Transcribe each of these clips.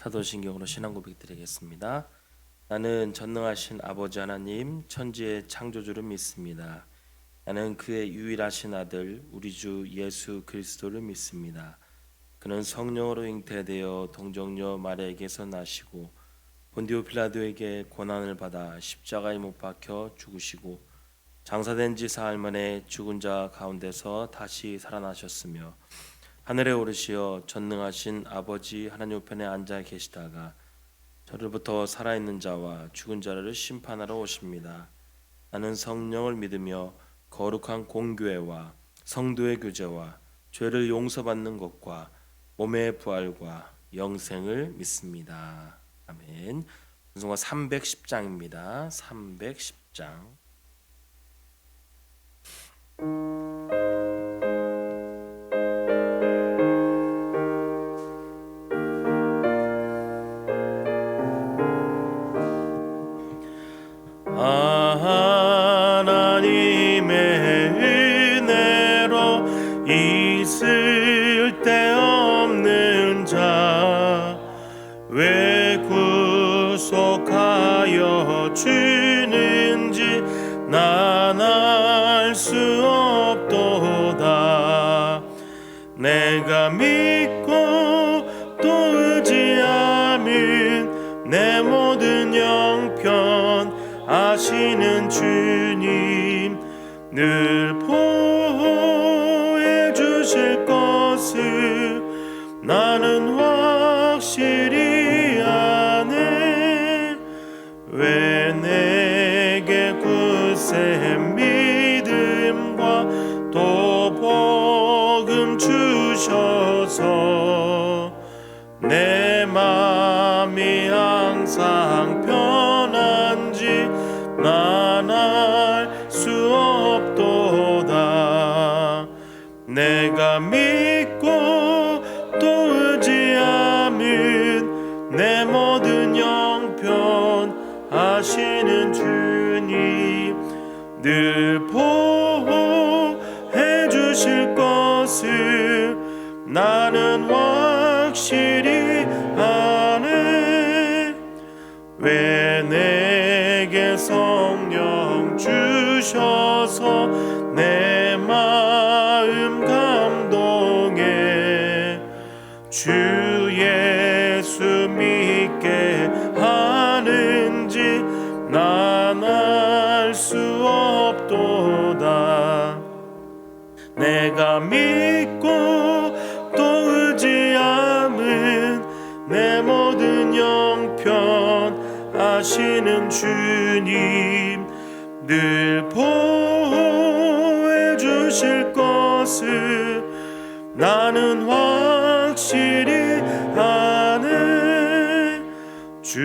사도신경으로 신앙 고백 드리겠습니다. 나는 전능하신 아버지 하나님 천지의 창조주를 믿습니다. 나는 그의 유일하신 아들 우리 주 예수 그리스도를 믿습니다. 그는 성령으로 잉태되어 동정녀 마리아에게서 나시고 본디오 빌라도에게 고난을 받아 십자가에 못 박혀 죽으시고 장사된 지 사흘 만에 죽은 자 가운데서 다시 살아나셨으며 하늘에 오르시어 전능하신 아버지 하나님 우편에 앉아 계시다가 저로부터 살아있는 자와 죽은 자를 심판하러 오십니다. 나는 성령을 믿으며 거룩한 공교회와 성도의 교제와 죄를 용서받는 것과 몸의 부활과 영생을 믿습니다. 아멘. 찬송가 310장입니다. 310장. 하나님의 은혜로 있을 데 없는 자 왜 구속하여 주는지 난 알 수 없도다. 내가 믿고 또 의지함은 내 모든 형편 아시는 주님 늘 보호해 주실 것을 나는 확실히 아네. 왜 내게 굳세 믿음과 또 복음 주셔서 내 맘이 항상 편한지 난 알 수 없도다. 내가 믿고 또 의지함은 내 모든 형편 아시는 주님 늘 보호해 주실 것을 나는 확실히 아네. 왜 내게 성령 주셔서 내 마음 감동해 주 예수 믿게 하는지 난 알 수 없도다. 내가 믿고 또 의지함은 내 모든 형편 아시는 주님 늘 보호해 주실 것을 나는 확실히 아네. 주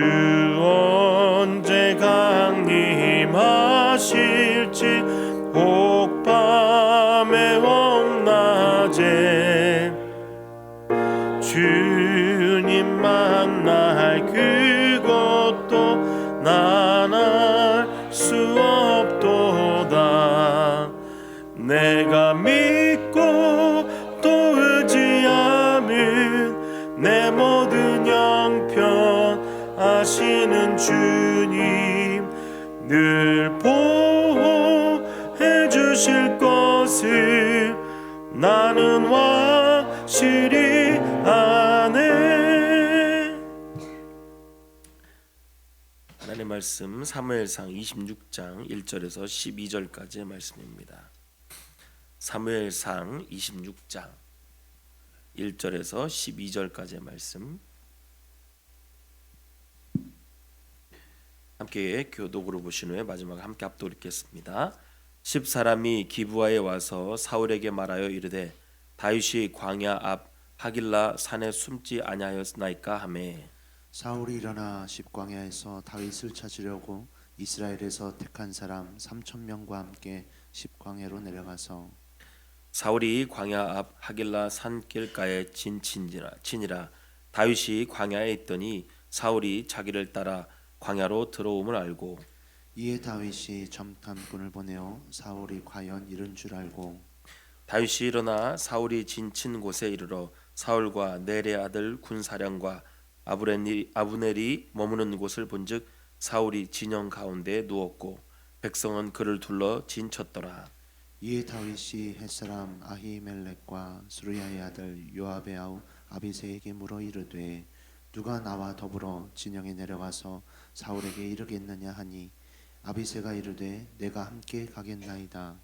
언제 강림하실지 혹 밤에 혹 낮에 주님 만날 그것도 난 알 수 없도다. 내가 믿고 또 의지함은 내 모든 형편 아시는 주님 늘 보호해 주실 것을 나는 확실히 아네. 하나님의 말씀 사무엘상 26장 1절에서 12절까지의 말씀입니다. 사무엘상 26장 1절에서 12절까지의 말씀 함께 교독으로 보신 후에 마지막에 함께 합독 읽겠습니다. 10사람이 기브아에 와서 사울에게 말하여 이르되 다윗이 광야 앞 하길라 산에 숨지 아니하였나이까 하매 사울이 일어나 십광야에서 다윗을 찾으려고 이스라엘에서 택한 사람 3,000명과 함께 십광야로 내려가서 사울이 광야 앞 하길라 산길가에 진이라 다윗이 광야에 있더니 사울이 자기를 따라 광야로 들어옴을 알고 이에 다윗이 점탐꾼을 보내어 사울이 과연 이른 줄 알고 다윗이 일어나 사울이 진친 곳에 이르러 사울과 넬의 아들 군사령과 아브넬이 머무는 곳을 본즉 사울이 진영 가운데 누웠고 백성은 그를 둘러 진쳤더라. 이에 다윗이 햇사람 아히멜렉과 스루야의 아들 요압의 아우 아비새에게 물어 이르되 누가 나와 더불어 진영에 내려가서 사울에게 이르겠느냐 하니 아비새가 이르되 내가 함께 가겠나이다.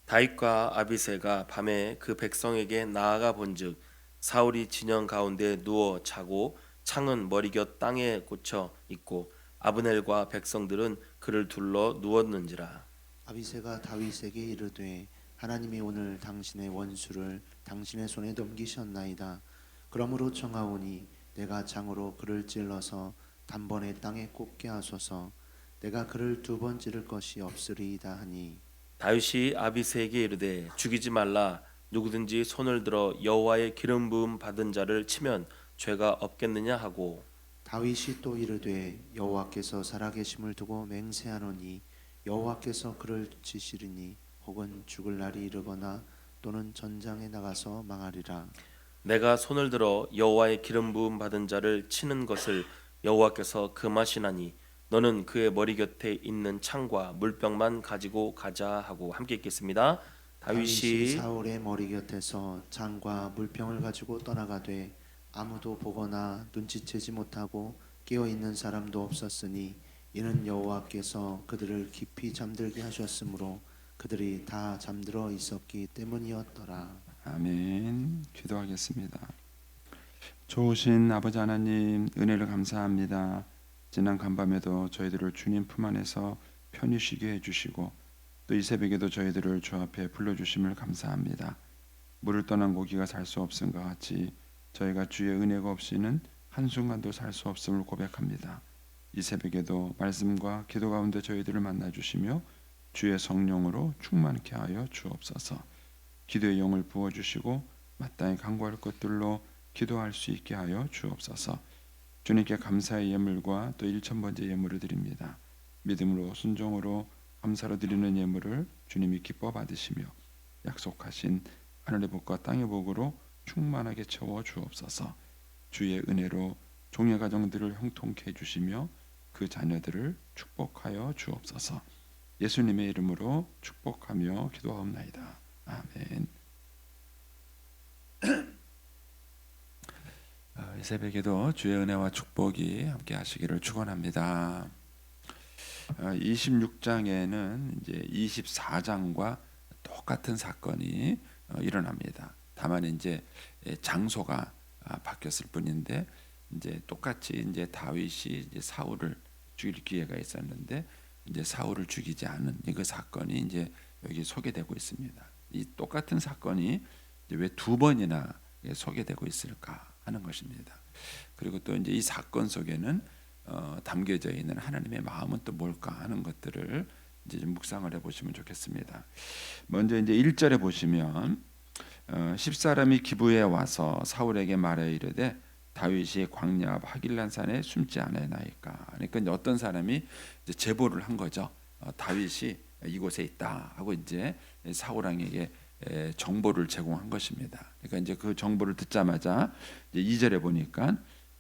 다윗과 아비새가 밤에 그 백성에게 나아가 본즉 사울이 진영 가운데 누워 자고 창은 머리곁 땅에 꽂혀 있고 아브넬과 백성들은 그를 둘러 누웠는지라. 아비새가 다윗에게 이르되 하나님이 오늘 당신의 원수를 당신의 손에 넘기셨나이다. 그러므로 청하오니 내가 장으로 그를 찔러서 단번에 땅에 꽂게 하소서. 내가 그를 두 번 찌를 것이 없으리이다 하니 다윗이 아비새에게 이르되 죽이지 말라. 누구든지 손을 들어 여호와의 기름 부음 받은 자를 치면 죄가 없겠느냐 하고. 다윗이 또 이르되 여호와께서 살아계심을 두고 맹세하노니 여호와께서 그를 치시리니 혹은 죽을 날이 이르거나 또는 전장에 나가서 망하리라. 내가 손을 들어 여호와의 기름 부음 받은 자를 치는 것을 여호와께서 금하시나니 너는 그의 머리 곁에 있는 창과 물병만 가지고 가자 하고 함께 읽겠습니다. 다윗이 다윗이 사울의 머리 곁에서 창과 물병을 가지고 떠나가되 아무도 보거나 눈치채지 못하고 깨어 있는 사람도 없었으니 이는 여호와께서 그들을 깊이 잠들게 하셨으므로 그들이 다 잠들어 있었기 때문이었더라. 아멘. 기도하겠습니다. 좋으신 아버지 하나님, 은혜를 감사합니다. 지난 간밤에도 저희들을 주님 품 안에서 편히 쉬게 해주시고 또 이 새벽에도 저희들을 주 앞에 불러주심을 감사합니다. 물을 떠난 고기가 살 수 없음과 같이 저희가 주의 은혜가 없이는 한순간도 살 수 없음을 고백합니다. 이 새벽에도 말씀과 기도 가운데 저희들을 만나주시며 주의 성령으로 충만케 하여 주옵소서. 기도의 영을 부어주시고 마땅히 간구할 것들로 기도할 수 있게 하여 주옵소서. 주님께 감사의 예물과 또 1000번째 예물을 드립니다. 믿음으로 순종으로 감사로 드리는 예물을 주님이 기뻐 받으시며 약속하신 하늘의 복과 땅의 복으로 충만하게 채워 주옵소서. 주의 은혜로 종의 가정들을 형통케 해주시며 그 자녀들을 축복하여 주옵소서. 예수님의 이름으로 축복하며 기도하옵나이다. 아멘. 이 새벽에도 주의 은혜와 축복이 함께 하시기를 축원합니다. 26장에는 이제 24장과 똑같은 사건이 일어납니다. 다만 이제 장소가 바뀌었을 뿐인데 이제 똑같이 이제 다윗이 이제 사울을 죽일 기회가 있었는데 이제 사울을 죽이지 않은 그 사건이 이제 여기 소개되고 있습니다. 이 똑같은 사건이 왜 두 번이나 소개되고 있을까 하는 것입니다. 그리고 또 이제 이 사건 속에는 담겨져 있는 하나님의 마음은 또 뭘까 하는 것들을 이제 좀 묵상을 해보시면 좋겠습니다. 먼저 이제 1절에 보시면 10사람이 기브에 와서 사울에게 말하여 이르되 다윗이 광야 앞 하길란산에 숨지 않았나이까. 그러니까 어떤 사람이 이제 제보를 한 거죠. 다윗이 이곳에 있다 하고 이제 사울 왕에게 정보를 제공한 것입니다. 그러니까 이제 그 정보를 듣자마자 이제 2절에 보니까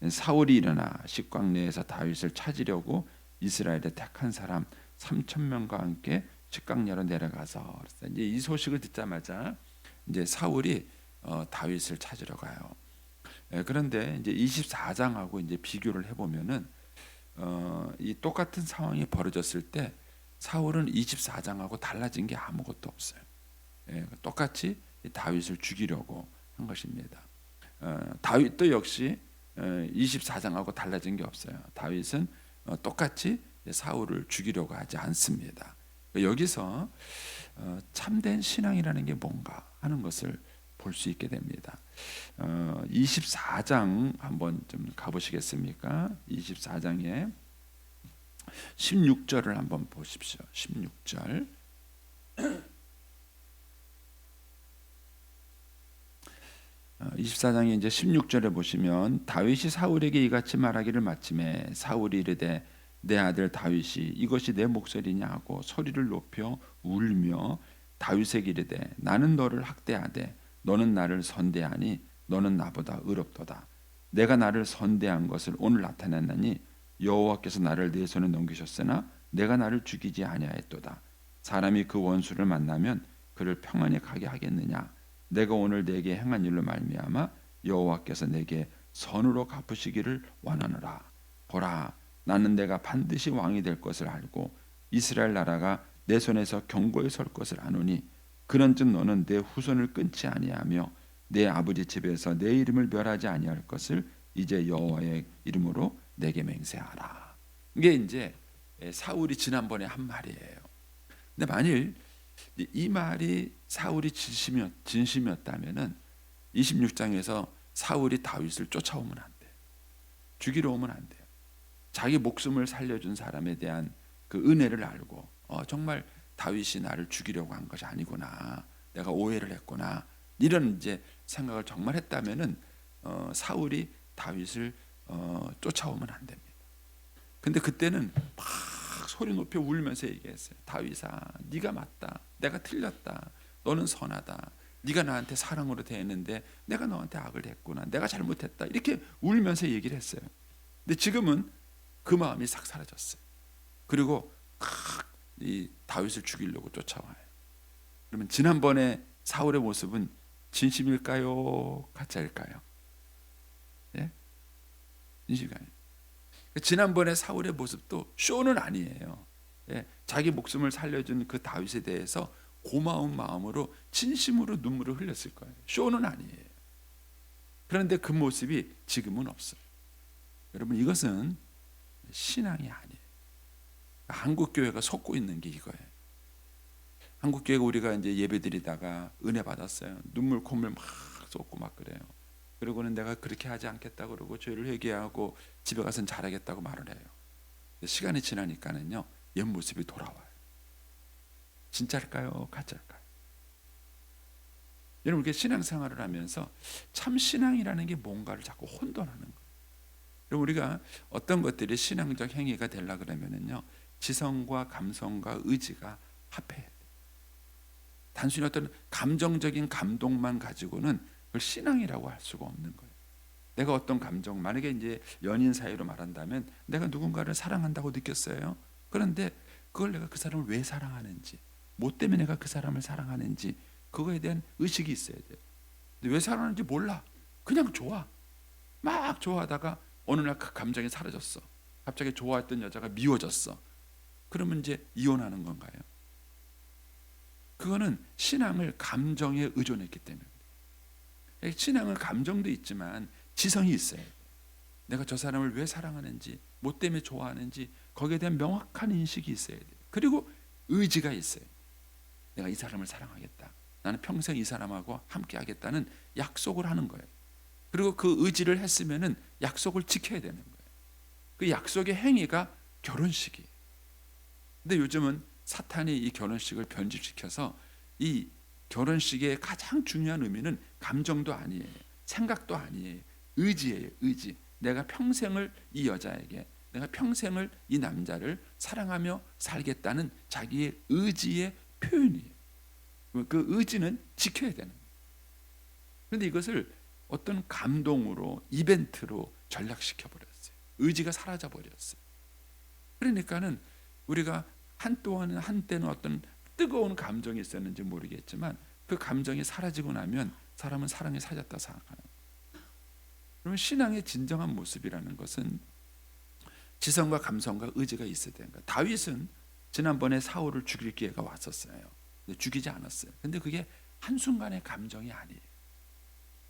사울이 일어나 식광 내에서 다윗을 찾으려고 이스라엘의 택한 사람 3,000명과 함께 식광야로 내려가서 이제 이 소식을 듣자마자 이제 사울이 다윗을 찾으러 가요. 그런데 이제 24장하고 이제 비교를 해보면은 이 똑같은 상황이 벌어졌을 때 사울은 24장하고 달라진 게 아무것도 없어요. 똑같이 다윗을 죽이려고 한 것입니다. 다윗도 역시 24장하고 달라진 게 없어요. 다윗은 똑같이 사울을 죽이려고 하지 않습니다. 여기서 참된 신앙이라는 게 뭔가 하는 것을 볼 수 있게 됩니다. 24장 한번 좀 가보시겠습니까? 24장에 16절을 한번 보십시오. 16절. 24장에 이제 16절에 보시면 다윗이 사울에게 이같이 말하기를 마침에 사울이 이르되 내 아들 다윗이 이것이 내 목소리냐 하고 소리를 높여 울며 다윗에게 이르되 나는 너를 학대하되 너는 나를 선대하니 너는 나보다 의롭도다. 내가 나를 선대한 것을 오늘 나타냈나니 여호와께서 나를 내 손에 넘기셨으나 내가 나를 죽이지 아니하였도다. 사람이 그 원수를 만나면 그를 평안히 가게 하겠느냐? 내가 오늘 내게 행한 일로 말미암아 여호와께서 내게 선으로 갚으시기를 원하노라. 보라, 나는 내가 반드시 왕이 될 것을 알고 이스라엘 나라가 내 손에서 견고히 설 것을 아노니 그런즉 너는 내 후손을 끊지 아니하며 내 아버지 집에서 내 이름을 멸하지 아니할 것을 이제 여호와의 이름으로 내게 맹세하라. 이게 이제 사울이 지난번에 한 말이에요. 근데 만일 이 말이 사울이 진심이었다면은 26장에서 사울이 다윗을 쫓아오면 안 돼요. 죽이러 오면 안 돼요. 자기 목숨을 살려준 사람에 대한 그 은혜를 알고 정말 다윗이 나를 죽이려고 한 것이 아니구나. 내가 오해를 했구나. 이런 이제 생각을 정말 했다면은 사울이 다윗을 쫓아오면 안 됩니다. 근데 그때는 막 소리 높여 울면서 얘기했어요. 다윗아, 네가 맞다. 내가 틀렸다. 너는 선하다. 네가 나한테 사랑으로 대했는데 내가 너한테 악을 했구나. 내가 잘못했다. 이렇게 울면서 얘기를 했어요. 근데 지금은 그 마음이 싹 사라졌어요. 그리고 이 다윗을 죽이려고 쫓아와요. 그러면 지난번에 사울의 모습은 진심일까요? 가짜일까요? 예? 진심일까요? 지난번에 사울의 모습도 쇼는 아니에요. 예? 자기 목숨을 살려준 그 다윗에 대해서 고마운 마음으로 진심으로 눈물을 흘렸을 거예요. 쇼는 아니에요. 그런데 그 모습이 지금은 없어요. 여러분, 이것은 신앙이 아니에요. 한국 교회가 속고 있는 게 이거예요. 한국 교회가 우리가 이제 예배드리다가 은혜 받았어요. 눈물 콧물 막 쏟고 막 그래요. 그리고는 내가 그렇게 하지 않겠다 그러고 죄를 회개하고 집에 가서는 잘하겠다고 말을 해요. 시간이 지나니까는요, 옛 모습이 돌아와요. 진짜일까요? 가짜일까요? 여러분, 이렇게 신앙생활을 하면서 참 신앙이라는 게 뭔가를 자꾸 혼돈하는 거예요. 그럼 우리가 어떤 것들이 신앙적 행위가 되려 그러면은요, 지성과 감성과 의지가 합해야 돼요. 단순히 어떤 감정적인 감동만 가지고는 그걸 신앙이라고 할 수가 없는 거예요. 내가 어떤 감정, 만약에 이제 연인 사이로 말한다면 내가 누군가를 사랑한다고 느꼈어요. 그런데 그걸 내가 그 사람을 왜 사랑하는지, 뭐 때문에 내가 그 사람을 사랑하는지 그거에 대한 의식이 있어야 돼요. 근데 왜 사랑하는지 몰라. 그냥 좋아. 막 좋아하다가 어느 날 그 감정이 사라졌어. 갑자기 좋아했던 여자가 미워졌어. 그러면 이제 이혼하는 건가요? 그거는 신앙을 감정에 의존했기 때문입니다. 신앙은 감정도 있지만 지성이 있어야 돼요. 내가 저 사람을 왜 사랑하는지, 뭐 때문에 좋아하는지 거기에 대한 명확한 인식이 있어야 돼요. 그리고 의지가 있어요. 내가 이 사람을 사랑하겠다. 나는 평생 이 사람하고 함께 하겠다는 약속을 하는 거예요. 그리고 그 의지를 했으면은 약속을 지켜야 되는 거예요. 그 약속의 행위가 결혼식이에요. 근데 요즘은 사탄이 이 결혼식을 변질시켜서 이 결혼식의 가장 중요한 의미는 감정도 아니에요. 생각도 아니에요. 의지예요. 의지. 내가 평생을 이 여자에게, 내가 평생을 이 남자를 사랑하며 살겠다는 자기의 의지의 표현이에요. 그 의지는 지켜야 되는 거예요. 그런데 이것을 어떤 감동으로, 이벤트로 전락시켜 버렸어요. 의지가 사라져 버렸어요. 그러니까는 우리가 한때는 어떤 뜨거운 감정이 있었는지 모르겠지만 그 감정이 사라지고 나면 사람은 사랑이 사라졌다 생각하는 거예요. 그러면 신앙의 진정한 모습이라는 것은 지성과 감성과 의지가 있어야 되는 거예요. 다윗은 지난번에 사울을 죽일 기회가 왔었어요. 근데 죽이지 않았어요. 근데 그게 한순간의 감정이 아니에요.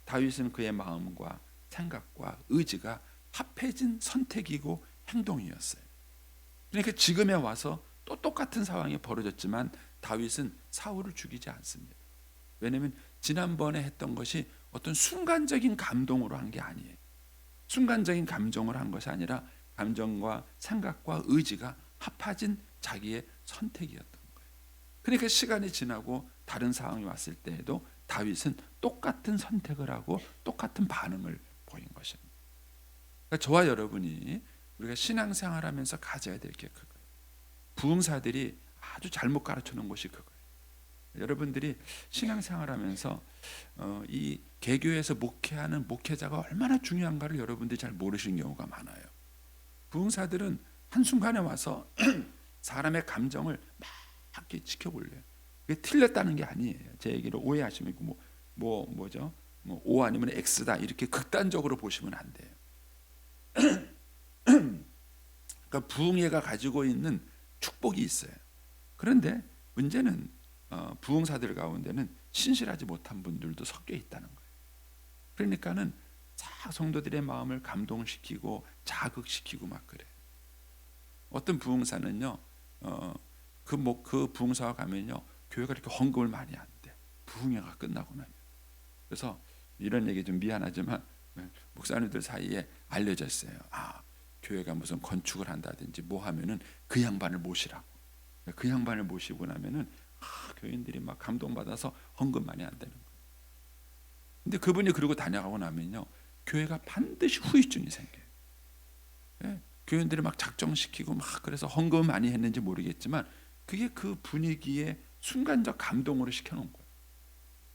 다윗은 그의 마음과 생각과 의지가 합해진 선택이고 행동이었어요. 그러니까 지금에 와서 또 똑같은 상황이 벌어졌지만 다윗은 사울을 죽이지 않습니다. 왜냐하면 지난번에 했던 것이 어떤 순간적인 감동으로 한 게 아니에요. 순간적인 감정을 한 것이 아니라 감정과 생각과 의지가 합해진 자기의 선택이었던 거예요. 그러니까 시간이 지나고 다른 상황이 왔을 때에도 다윗은 똑같은 선택을 하고 똑같은 반응을 보인 것입니다. 그러니까 저와 여러분이 우리가 신앙생활하면서 가져야 될 게 그거예요. 부흥사들이 아주 잘못 가르쳐 놓은 것이 그거예요. 여러분들이 신앙생활하면서 이 개교에서 목회하는 목회자가 얼마나 중요한가를 여러분들이 잘 모르시는 경우가 많아요. 부흥사들은 한순간에 와서 사람의 감정을 막 이렇게 지켜볼래요. 그게 틀렸다는 게 아니에요. 제 얘기를 오해하시면 뭐죠? O 아니면 X다 이렇게 극단적으로 보시면 안 돼요. 그러니까 부흥회가 가지고 있는 축복이 있어요. 그런데 문제는 부흥사들 가운데는 신실하지 못한 분들도 섞여 있다는 거예요. 그러니까는 성도들의 마음을 감동시키고 자극시키고 막 그래. 어떤 부흥사는요, 그 부흥사가 가면요, 교회가 이렇게 헌금을 많이 안 돼. 부흥회가 끝나고 나면. 그래서 이런 얘기 좀 미안하지만 목사님들 사이에 알려져 있어요. 교회가 무슨 건축을 한다든지 뭐 하면은 그 양반을 모시라고. 그 양반을 모시고 나면은 교인들이 막 감동받아서 헌금 많이 안 되는 거예요. 근데 그분이 그러고 다녀가고 나면요, 교회가 반드시 후유증이 생겨요. 예? 교인들이 막 작정시키고 막 그래서 헌금 많이 했는지 모르겠지만 그게 그 분위기에 순간적 감동으로 시켜놓은 거예요.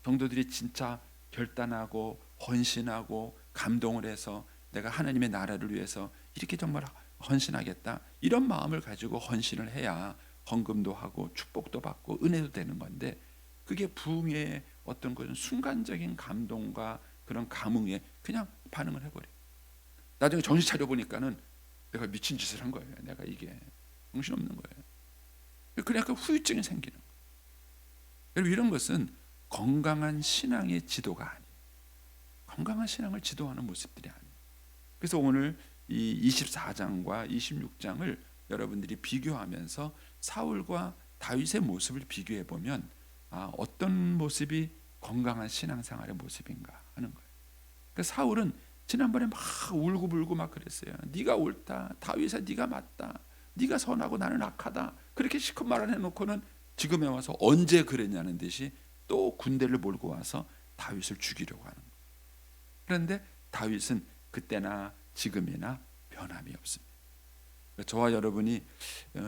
성도들이 진짜 결단하고 헌신하고 감동을 해서 내가 하나님의 나라를 위해서 이렇게 정말 헌신하겠다 이런 마음을 가지고 헌신을 해야 헌금도 하고 축복도 받고 은혜도 되는 건데, 그게 부흥의 어떤 그런 순간적인 감동과 그런 감흥에 그냥 반응을 해버려요. 나중에 정신 차려보니까는 내가 미친 짓을 한 거예요. 내가 이게 정신없는 거예요. 그러니까 후유증이 생기는 거예요. 여러분, 이런 것은 건강한 신앙의 지도가 아니에요. 건강한 신앙을 지도하는 모습들이 아니에요. 그래서 오늘 이 24장과 26장을 여러분들이 비교하면서 사울과 다윗의 모습을 비교해 보면 어떤 모습이 건강한 신앙생활의 모습인가 하는 거예요. 그러니까 사울은 지난번에 막 울고불고 막 그랬어요. 네가 옳다, 다윗아 네가 맞다, 네가 선하고 나는 악하다, 그렇게 시컷 말을 해놓고는 지금에 와서 언제 그랬냐는 듯이 또 군대를 몰고 와서 다윗을 죽이려고 하는 거예요. 그런데 다윗은 그때나 지금이나 변함이 없습니다. 저와 여러분이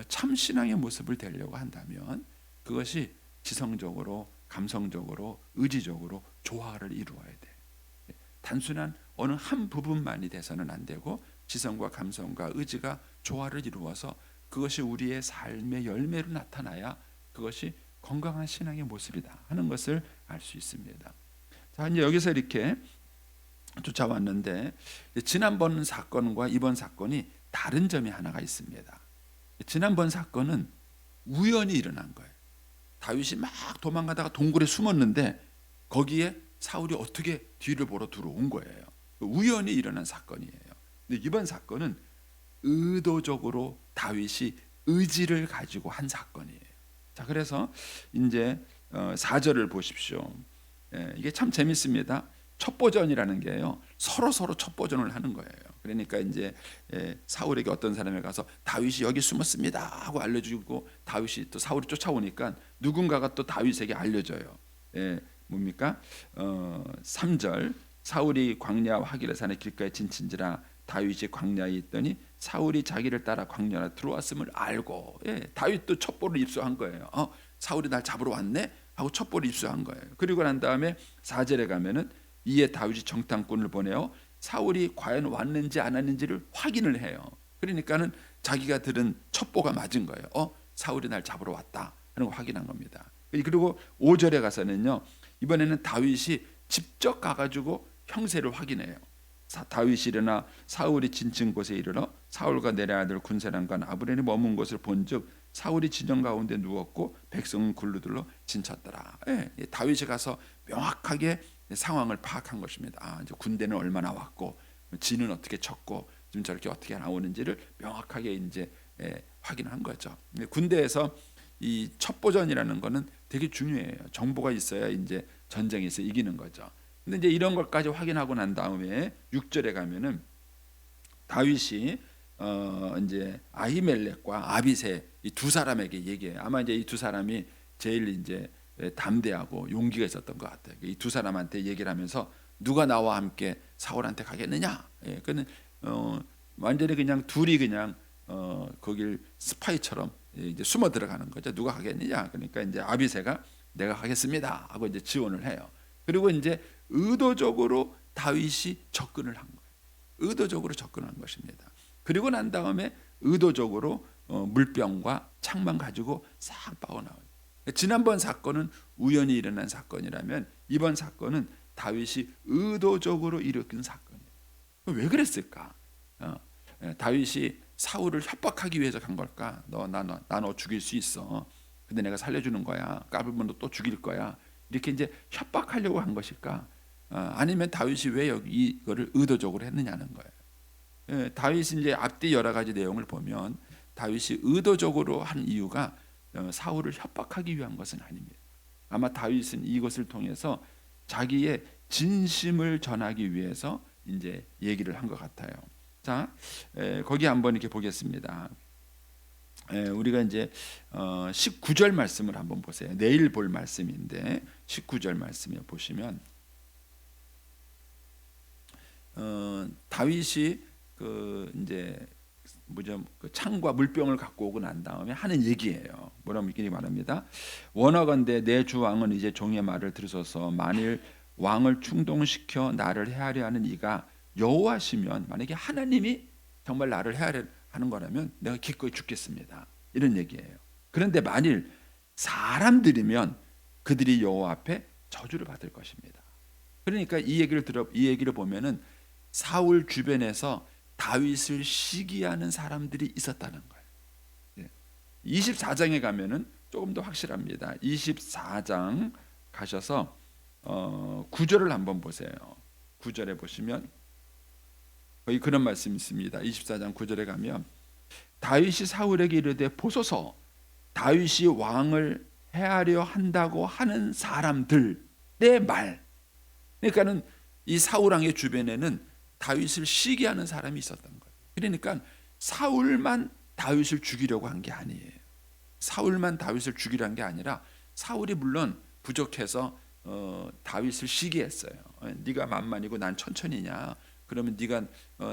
참 신앙의 모습을 되려고 한다면 그것이 지성적으로, 감성적으로, 의지적으로 조화를 이루어야 돼. 단순한 어느 한 부분만이 돼서는 안 되고 지성과 감성과 의지가 조화를 이루어서 그것이 우리의 삶의 열매로 나타나야 그것이 건강한 신앙의 모습이다 하는 것을 알 수 있습니다. 자, 이제 여기서 이렇게 쫓아왔는데 지난번 사건과 이번 사건이 다른 점이 하나가 있습니다. 지난번 사건은 우연히 일어난 거예요. 다윗이 막 도망가다가 동굴에 숨었는데 거기에 사울이 어떻게 뒤를 보러 들어온 거예요. 우연히 일어난 사건이에요. 근데 이번 사건은 의도적으로 다윗이 의지를 가지고 한 사건이에요. 자, 그래서 이제 4절을 보십시오. 이게 참 재밌습니다. 첩보전이라는 게요, 서로 첩보전을 하는 거예요. 그러니까 이제 사울에게 어떤 사람이 가서 다윗이 여기 숨었습니다 하고 알려주고, 다윗이 또 사울이 쫓아오니까 누군가가 또 다윗에게 알려줘요. 뭡니까? 3절 사울이 광야와 하길의 산의 길가에 진친지라 다윗이 광야에 있더니 사울이 자기를 따라 광야로 들어왔음을 알고, 다윗도 첩보를 입수한 거예요. 사울이 날 잡으러 왔네 하고 첩보를 입수한 거예요. 그리고 난 다음에 4절에 가면은 이에 다윗이 정탐꾼을 보내어 사울이 과연 왔는지 안 왔는지를 확인을 해요. 그러니까는 자기가 들은 첩보가 맞은 거예요. 사울이 날 잡으러 왔다 하는 걸 확인한 겁니다. 그리고 5절에 가서는요, 이번에는 다윗이 직접 가가지고 형세를 확인해요. 다윗이 일어나 사울이 진친 곳에 이르러 사울과 내레 아들 군사령관 아브넬이 머문 곳을 본즉 사울이 진영 가운데 누웠고 백성은 굴루들러 진쳤더라. 다윗이 가서 명확하게 상황을 파악한 것입니다. 이제 군대는 얼마나 왔고 진은 어떻게 쳤고 지금 저렇게 어떻게 나오는지를 명확하게 이제 확인한 거죠. 군대에서 이 첩보전이라는 거는 되게 중요해요. 정보가 있어야 이제 전쟁에서 이기는 거죠. 근데 이제 이런 것까지 확인하고 난 다음에 6절에 가면은 다윗이 이제 아히멜렉과 아비새 이 두 사람에게 얘기해요. 아마 이제 이 두 사람이 제일 이제 담대하고 용기가 있었던 것 같아요. 이 두 사람한테 얘기를 하면서 누가 나와 함께 사울한테 가겠느냐? 그는 완전히 그냥 둘이 그냥 거길 스파이처럼 이제 숨어 들어가는 거죠. 누가 가겠느냐? 그러니까 이제 아비새가 내가 하겠습니다 하고 이제 지원을 해요. 그리고 이제 의도적으로 다윗이 접근을 한 거예요. 의도적으로 접근한 것입니다. 그리고 난 다음에 의도적으로 물병과 창만 가지고 싹 빠져나와요. 지난번 사건은 우연히 일어난 사건이라면 이번 사건은 다윗이 의도적으로 일으킨 사건이에요. 왜 그랬을까? 다윗이 사울을 협박하기 위해서 간 걸까? 너 죽일 수 있어. 근데 내가 살려주는 거야. 까불면 너 또 죽일 거야. 이렇게 이제 협박하려고 한 것일까? 아니면 다윗이 왜 이거를 의도적으로 했느냐는 거예요. 다윗이 이제 앞뒤 여러 가지 내용을 보면 다윗이 의도적으로 한 이유가 사울을 협박하기 위한 것은 아닙니다. 아마 다윗은 이것을 통해서 자기의 진심을 전하기 위해서 이제 얘기를 한 것 같아요. 자, 거기 한번 이렇게 보겠습니다. 우리가 이제 19절 말씀을 한번 보세요. 내일 볼 말씀인데 19절 말씀에 보시면 다윗이 이제 그 창과 물병을 갖고 오고 난 다음에 하는 얘기예요. 뭐라고 이렇게 말합니다. 원하건대 내 주 왕은 이제 종의 말을 들으소서. 만일 왕을 충동시켜 나를 해하려 하는 이가 여호와시면, 만약에 하나님이 정말 나를 해하려 하는 거라면 내가 기꺼이 죽겠습니다. 이런 얘기예요. 그런데 만일 사람들이면 그들이 여호와 앞에 저주를 받을 것입니다. 그러니까 이 얘기를 보면은 사울 주변에서 다윗을 시기하는 사람들이 있었다는 거예요. 24장에 가면은 조금 더 확실합니다. 24장 가셔서 9절을 한번 보세요. 9절에 보시면 거기 그런 말씀이 있습니다. 24장 9절에 가면 다윗이 사울에게 이르되 보소서, 다윗이 왕을 해하려 한다고 하는 사람들의 말. 그러니까는 이 사울 왕의 주변에는 다윗을 시기하는 사람이 있었던 거예요. 그러니까 사울만 다윗을 죽이려고 한 게 아니에요. 사울만 다윗을 죽이려 한 게 아니라 사울이 물론 부족해서 다윗을 시기했어요. 네가 만만이고 난 천천히냐? 그러면 네가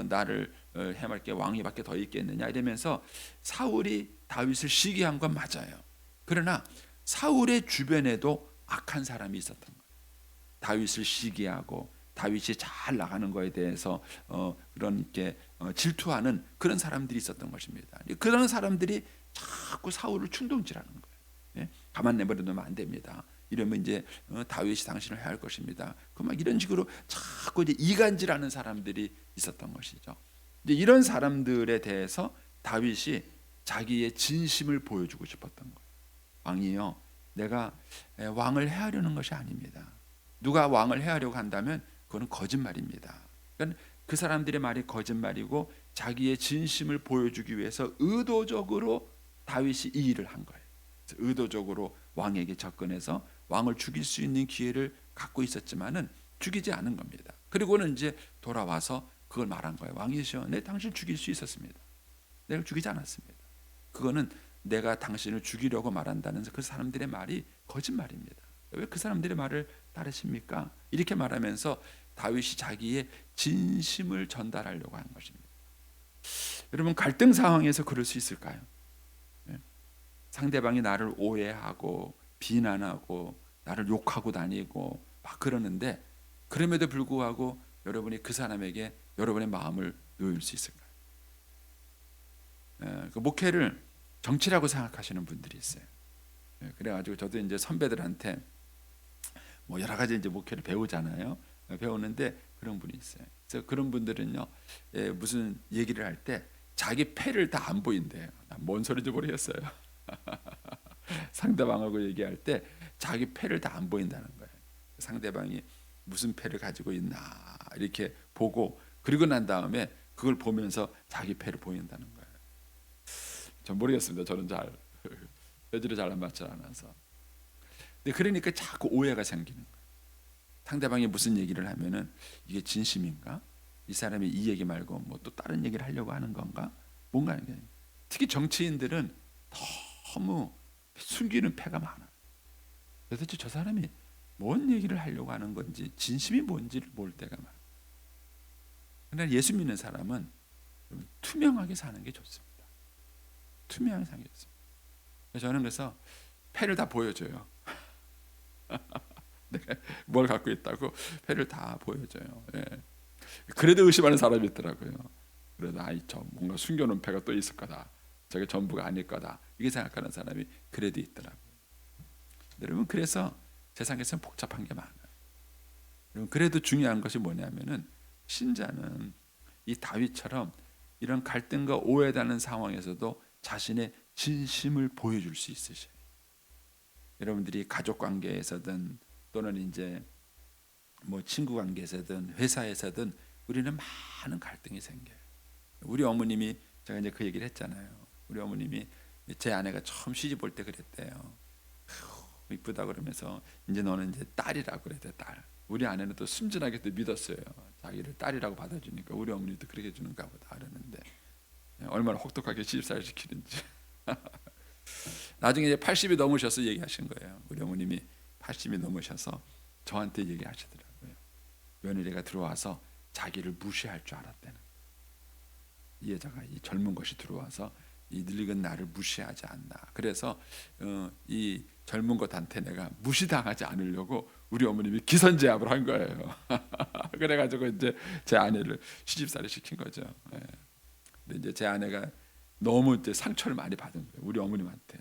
나를 해맑게 게 왕위밖에 더 있겠느냐? 이러면서 사울이 다윗을 시기한 건 맞아요. 그러나 사울의 주변에도 악한 사람이 있었던 거예요. 다윗을 시기하고 다윗이 잘 나가는 거에 대해서 그런 게 질투하는 그런 사람들이 있었던 것입니다. 그런 사람들이 자꾸 사울을 충동질하는 거예요. 가만 내버려두면 안 됩니다. 이러면 이제 다윗이 당신을 해할 것입니다. 그 막 이런 식으로 자꾸 이제 이간질하는 사람들이 있었던 것이죠. 이제 이런 사람들에 대해서 다윗이 자기의 진심을 보여주고 싶었던 거예요. 왕이요, 내가 왕을 해하려는 것이 아닙니다. 누가 왕을 해하려고 한다면 그거는 거짓말입니다. 그러니까 그 사람들의 말이 거짓말이고 자기의 진심을 보여주기 위해서 의도적으로 다윗이 이 일을 한 거예요. 의도적으로 왕에게 접근해서 왕을 죽일 수 있는 기회를 갖고 있었지만은 죽이지 않은 겁니다. 그리고는 이제 돌아와서 그걸 말한 거예요. 왕이시여, 내 당신을 죽일 수 있었습니다. 내가 죽이지 않았습니다. 그거는 내가 당신을 죽이려고 말한다는 그 사람들의 말이 거짓말입니다. 왜 그 사람들의 말을 따르십니까? 이렇게 말하면서 다윗이 자기의 진심을 전달하려고 하는 것입니다. 여러분, 갈등 상황에서 그럴 수 있을까요? 상대방이 나를 오해하고 비난하고 나를 욕하고 다니고 막 그러는데, 그럼에도 불구하고 여러분이 그 사람에게 여러분의 마음을 놓을 수 있을까요? 그 목회를 정치라고 생각하시는 분들이 있어요. 그래가지고 저도 이제 선배들한테 뭐 여러 가지 이제 목회를 배우잖아요. 배우는데 그런 분이 있어요. 그래서 그런 분들은요, 무슨 얘기를 할 때 자기 패를 다 안 보인대요. 뭔 소리인지 모르겠어요. 상대방하고 얘기할 때 자기 패를 다 안 보인다는 거예요. 상대방이 무슨 패를 가지고 있나 이렇게 보고, 그리고 난 다음에 그걸 보면서 자기 패를 보인다는 거예요. 전 모르겠습니다. 저는 잘 여지를 잘 안 맞지 않아서. 근데 그러니까 자꾸 오해가 생기는 거예요. 상대방이 무슨 얘기를 하면은 이게 진심인가? 이 사람이 이 얘기 말고 뭐 또 다른 얘기를 하려고 하는 건가? 뭔가 이게. 특히 정치인들은 너무 숨기는 패가 많아요. 도대체 저 사람이 뭔 얘기를 하려고 하는 건지, 진심이 뭔지를 모를 때가 많아요. 그러나 예수 믿는 사람은 투명하게 사는 게 좋습니다. 투명하게 사는 게 좋습니다. 저는 그래서 패를 다 보여줘요. 내가 뭘 갖고 있다고 패를 다 보여줘요. 예. 그래도 의심하는 사람이 있더라고요. 그래도 저 뭔가 숨겨놓은 패가 또 있을 거다. 저게 전부가 아닐 거다. 이게 생각하는 사람이 그래도 있더라고요. 여러분, 그래서 세상에서는 복잡한 게 많아요. 여러분, 그래도 중요한 것이 뭐냐면은 신자는 이 다윗처럼 이런 갈등과 오해되는 상황에서도 자신의 진심을 보여줄 수 있으셔요. 여러분들이 가족 관계에서든 또는 이제 뭐 친구 관계에서든 회사에서든 우리는 많은 갈등이 생겨요. 우리 어머님이, 제가 이제 그 얘기를 했잖아요. 우리 어머님이 제 아내가 처음 시집 올 때 그랬대요. 이쁘다 그러면서 이제 너는 이제 딸이라고 그랬대. 딸. 우리 아내는 또 순진하게 또 믿었어요. 자기를 딸이라고 받아주니까 우리 어머니도 그렇게 해주는가 보다 그러는데 얼마나 혹독하게 시집살 시키는지. 나중에 이제 80이 넘으셔서 얘기하신 거예요. 우리 어머님이 80이 넘으셔서 저한테 얘기하시더라고요. 며느리가 들어와서 자기를 무시할 줄 알았다는. 이 여자가, 이 젊은 것이 들어와서 이 늙은 나를 무시하지 않나. 그래서 이 젊은 것한테 내가 무시당하지 않으려고 우리 어머님이 기선제압을 한 거예요. 그래가지고 이제 제 아내를 시집살이 시킨 거죠. 예. 근데 이제 제 아내가 너무 이제 상처를 많이 받은 거예요. 우리 어머님한테.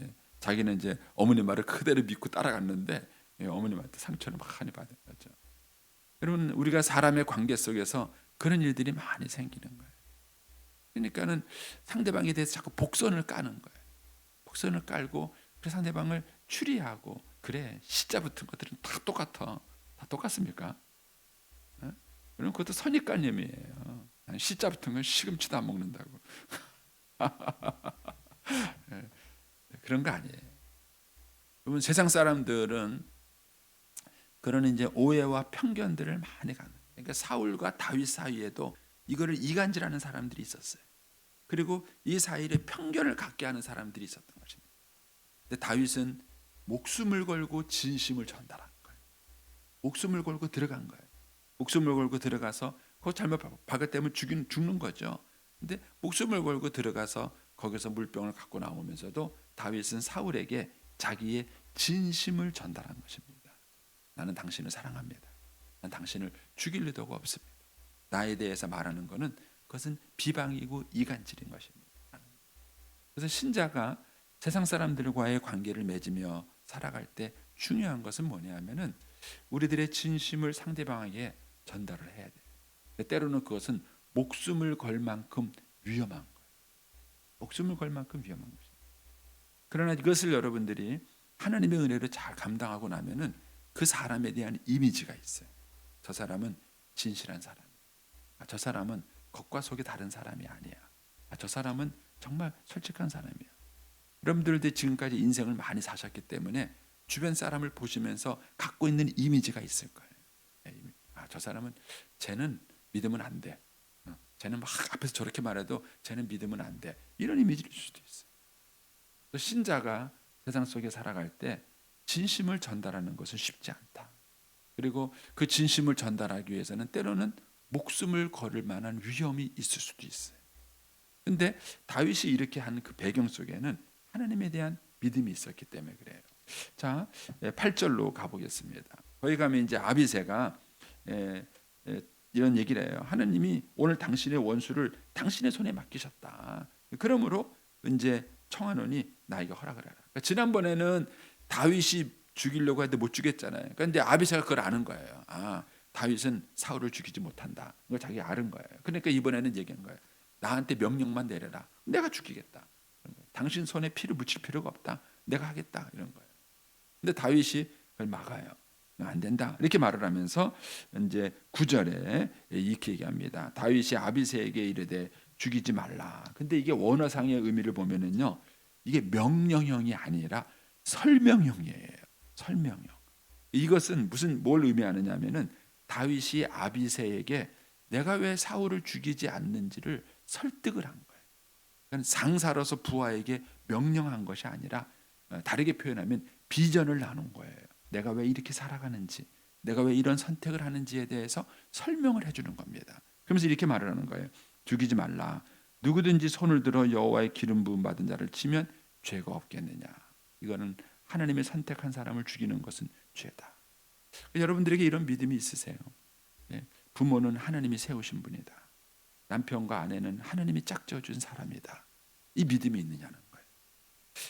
예. 자기는 이제 어머님 말을 그대로 믿고 따라갔는데 어머님한테 상처를 많이 받은 거죠. 여러분, 우리가 사람의 관계 속에서 그런 일들이 많이 생기는 거예요. 그러니까는 상대방에 대해서 자꾸 복선을 까는 거예요. 복선을 깔고 그 상대방을 추리하고, 그래 시자 붙은 것들은 다 똑같아. 다 똑같습니까? 예? 그럼 그것도 선입관념이에요. 시자 붙은 건 시금치도 안 먹는다고. 예. 그런 거 아니에요. 여러분, 세상 사람들은 그런 이제 오해와 편견들을 많이 갖는 거예요. 그러니까 사울과 다윗 사이에도 이거를 이간질하는 사람들이 있었어요. 그리고 이 사이에 편견을 갖게 하는 사람들이 있었던 것입니다. 근데 다윗은 목숨을 걸고 진심을 전달한 거예요. 목숨을 걸고 들어간 거예요. 목숨을 걸고 들어가서 그거 잘못 박았다면 죽는 거죠. 근데 목숨을 걸고 들어가서 거기서 물병을 갖고 나오면서도 다윗은 사울에게 자기의 진심을 전달한 것입니다. 나는 당신을 사랑합니다. 난 당신을 죽일 의도가 없습니다. 나에 대해서 말하는 것은 그것은 비방이고 이간질인 것입니다. 그래서 신자가 세상 사람들과의 관계를 맺으며 살아갈 때 중요한 것은 뭐냐면은 우리들의 진심을 상대방에게 전달을 해야 돼요. 때로는 그것은 목숨을 걸 만큼 위험한 거예요. 목숨을 걸 만큼 위험한 것입니다. 그러나 이것을 여러분들이 하나님의 은혜로 잘 감당하고 나면은 그 사람에 대한 이미지가 있어요. 저 사람은 진실한 사람이야. 저 사람은 겉과 속이 다른 사람이 아니야. 저 사람은 정말 솔직한 사람이야. 여러분들도 지금까지 인생을 많이 사셨기 때문에 주변 사람을 보시면서 갖고 있는 이미지가 있을 거예요. 저 사람은 쟤는 믿으면 안 돼. 쟤는 막 앞에서 저렇게 말해도 쟤는 믿으면 안 돼. 이런 이미지를 줄 수도 있어요. 신자가 세상 속에 살아갈 때 진심을 전달하는 것은 쉽지 않다. 그리고 그 진심을 전달하기 위해서는 때로는 목숨을 걸을 만한 위험이 있을 수도 있어요. 근데 다윗이 이렇게 한 그 배경 속에는 하나님에 대한 믿음이 있었기 때문에 그래요. 자, 8절로 가보겠습니다. 거기 가면 이제 아비새가 이런 얘기를 해요. 하나님이 오늘 당신의 원수를 당신의 손에 맡기셨다. 그러므로 이제 청하노니 나에게 허락을 하라. 그러니까 지난번에는 다윗이 죽이려고 해도 못 죽였잖아요. 그런데 아비새가 그걸 아는 거예요. 다윗은 사울을 죽이지 못한다. 이걸 자기가 아는 거예요. 그러니까 이번에는 얘기한 거예요. 나한테 명령만 내려라. 내가 죽이겠다. 당신 손에 피를 묻힐 필요가 없다. 내가 하겠다. 이런 거예요. 근데 다윗이 그걸 막아요. 안 된다. 이렇게 말을 하면서 이제 9절에 이렇게 얘기합니다. 다윗이 아비새에게 이르되 죽이지 말라. 근데 이게 원어상의 의미를 보면은요, 이게 명령형이 아니라 설명형이에요. 설명형. 이것은 뭘 의미하느냐면은 다윗이 아비새에게 내가 왜 사울을 죽이지 않는지를 설득을 한 거예요. 그러니까 상사로서 부하에게 명령한 것이 아니라 다르게 표현하면 비전을 나눈 거예요. 내가 왜 이렇게 살아가는지, 내가 왜 이런 선택을 하는지에 대해서 설명을 해주는 겁니다. 그러면서 이렇게 말을 하는 거예요. 죽이지 말라. 누구든지 손을 들어 여호와의 기름 부음 받은 자를 치면 죄가 없겠느냐. 이거는 하나님의 선택한 사람을 죽이는 것은 죄다. 여러분들에게 이런 믿음이 있으세요? 예, 부모는 하나님이 세우신 분이다. 남편과 아내는 하나님이 짝지어준 사람이다. 이 믿음이 있느냐는 거예요.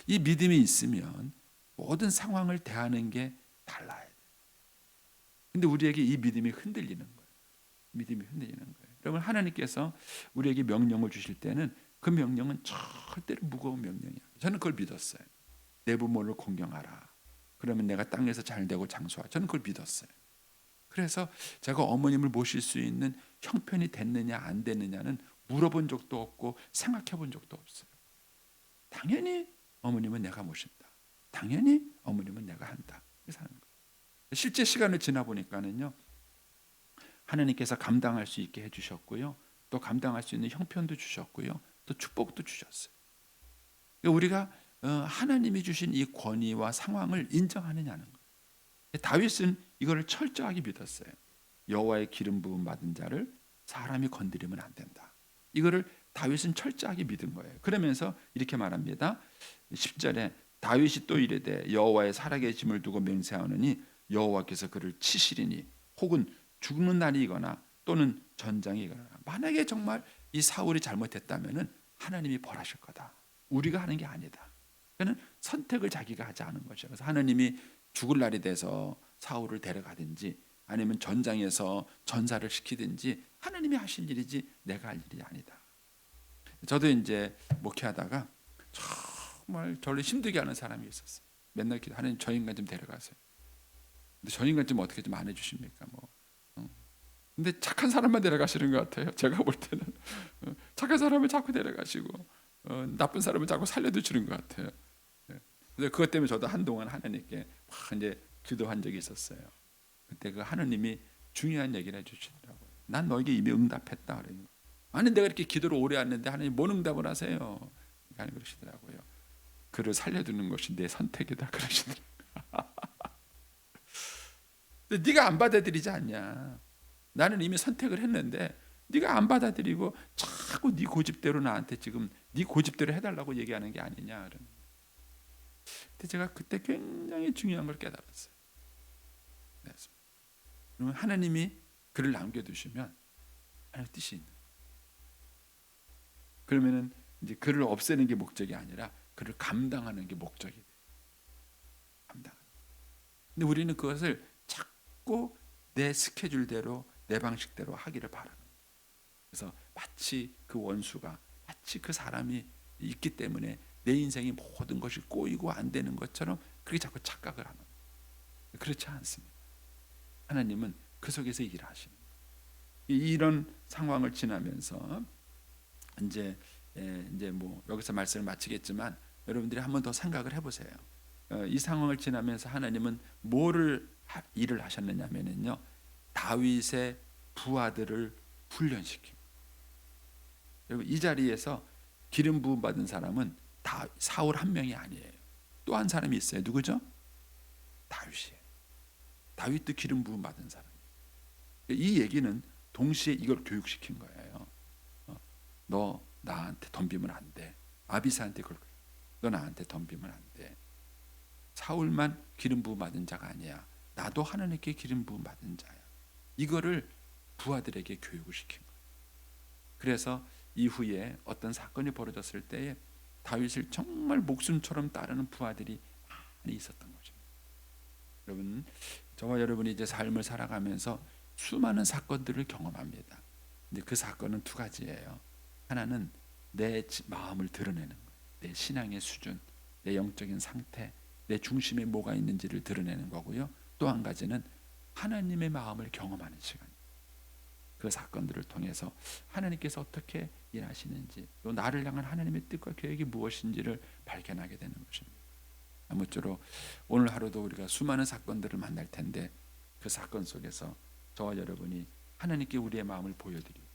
이 믿음이 있으면 모든 상황을 대하는 게 달라야 돼요. 근데 우리에게 이 믿음이 흔들리는 거예요. 믿음이 흔들리는 거예요. 여러분, 하나님께서 우리에게 명령을 주실 때는 그 명령은 절대로 무거운 명령이야. 저는 그걸 믿었어요. 내 부모를 공경하라. 그러면 내가 땅에서 잘 되고 장수하라. 저는 그걸 믿었어요. 그래서 제가 어머님을 모실 수 있는 형편이 됐느냐 안 됐느냐는 물어본 적도 없고 생각해 본 적도 없어요. 당연히 어머님은 내가 모신다. 당연히 어머님은 내가 한다. 그래서 하는 거예요. 실제 시간을 지나 보니까는요, 하나님께서 감당할 수 있게 해주셨고요, 또 감당할 수 있는 형편도 주셨고요, 또 축복도 주셨어요. 우리가 하나님이 주신 이 권위와 상황을 인정하느냐는 거예요. 다윗은 이거를 철저하게 믿었어요. 여호와의 기름 부음 받은 자를 사람이 건드리면 안 된다. 이거를 다윗은 철저하게 믿은 거예요. 그러면서 이렇게 말합니다. 10절에 다윗이 또 이르되 여호와의 살아계심을 두고 맹세하노니 여호와께서 그를 치시리니 혹은 죽는 날이거나 또는 전장이거나. 만약에 정말 이 사울이 잘못했다면은 하나님이 벌하실 거다. 우리가 하는 게 아니다. 그는 선택을 자기가 하지 않은 것이죠. 그래서 하나님이 죽을 날이 돼서 사울을 데려가든지 아니면 전장에서 전사를 시키든지 하나님이 하실 일이지 내가 할 일이 아니다. 저도 이제 목회하다가 정말 저를 힘들게 하는 사람이 있었어요. 맨날 하나님 저 인간 좀 데려가세요. 근데 저 인간 좀 어떻게 좀 안 해주십니까? 근데 착한 사람만 데려가시는 것 같아요. 제가 볼 때는 착한 사람을 자꾸 데려가시고 나쁜 사람을 자꾸 살려두시는 것 같아요. 근데 그것 때문에 저도 한동안 하나님께 막 이제 기도한 적이 있었어요. 그때 그 하나님이 중요한 얘기를 해주시더라고요. 난 너에게 이미 응답했다. 그러는 거. 아니 내가 이렇게 기도를 오래 했는데 하나님 뭔 응답을 하세요? 하나님 그러시더라고요. 그를 살려두는 것이 내 선택이다 그러시더라고요. 근데 네가 안 받아들이지 않냐? 나는 이미 선택을 했는데 네가 안 받아들이고 자꾸 네 고집대로 나한테 지금 네 고집대로 해달라고 얘기하는 게 아니냐. 근데 제가 그때 굉장히 중요한 걸 깨달았어요. 그러면 하나님이 그를 남겨두시면 하나님의 뜻이 있는 거예요. 그러면은 이제 그를 없애는 게 목적이 아니라 그를 감당하는 게 목적이 돼요. 감당. 근데 우리는 그것을 자꾸 내 스케줄대로 내 방식대로 하기를 바라는 거예요. 그래서 마치 그 원수가 마치 그 사람이 있기 때문에 내 인생의 모든 것이 꼬이고 안 되는 것처럼 그렇게 자꾸 착각을 하는 거예요. 그렇지 않습니다. 하나님은 그 속에서 일하시는 거예요. 이런 상황을 지나면서 이제 뭐 여기서 말씀을 마치겠지만 여러분들이 한 번 더 생각을 해보세요. 이 상황을 지나면서 하나님은 뭐를 일을 하셨느냐면요, 다윗의 부하들을 훈련시킵니다. 여러분 이 자리에서 기름 부음 받은 사람은 다 사울 한 명이 아니에요. 또 한 사람이 있어요. 누구죠? 다윗이에요. 다윗도 기름 부음 받은 사람이에요. 이 얘기는 동시에 이걸 교육시킨 거예요. 너 나한테 덤비면 안 돼. 아비사한테 그럴 거예요. 너 나한테 덤비면 안 돼. 사울만 기름 부음 받은 자가 아니야. 나도 하나님께 기름 부음 받은 자야. 이거를 부하들에게 교육을 시킨 거예요. 그래서 이후에 어떤 사건이 벌어졌을 때에 다윗을 정말 목숨처럼 따르는 부하들이 많이 있었던 것입니다. 여러분, 저와 여러분이 이제 삶을 살아가면서 수많은 사건들을 경험합니다. 근데 그 사건은 두 가지예요. 하나는 내 마음을 드러내는 거예요. 내 신앙의 수준, 내 영적인 상태, 내 중심에 뭐가 있는지를 드러내는 거고요. 또 한 가지는 하나님의 마음을 경험하는 시간이에요. 그 사건들을 통해서 하나님께서 어떻게 일하시는지, 또 나를 향한 하나님의 뜻과 계획이 무엇인지를 발견하게 되는 것입니다. 아무쪼록 오늘 하루도 우리가 수많은 사건들을 만날 텐데 그 사건 속에서 저와 여러분이 하나님께 우리의 마음을 보여드리고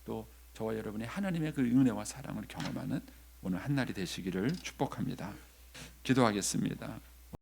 또 저와 여러분이 하나님의 그 은혜와 사랑을 경험하는 오늘 한날이 되시기를 축복합니다. 기도하겠습니다.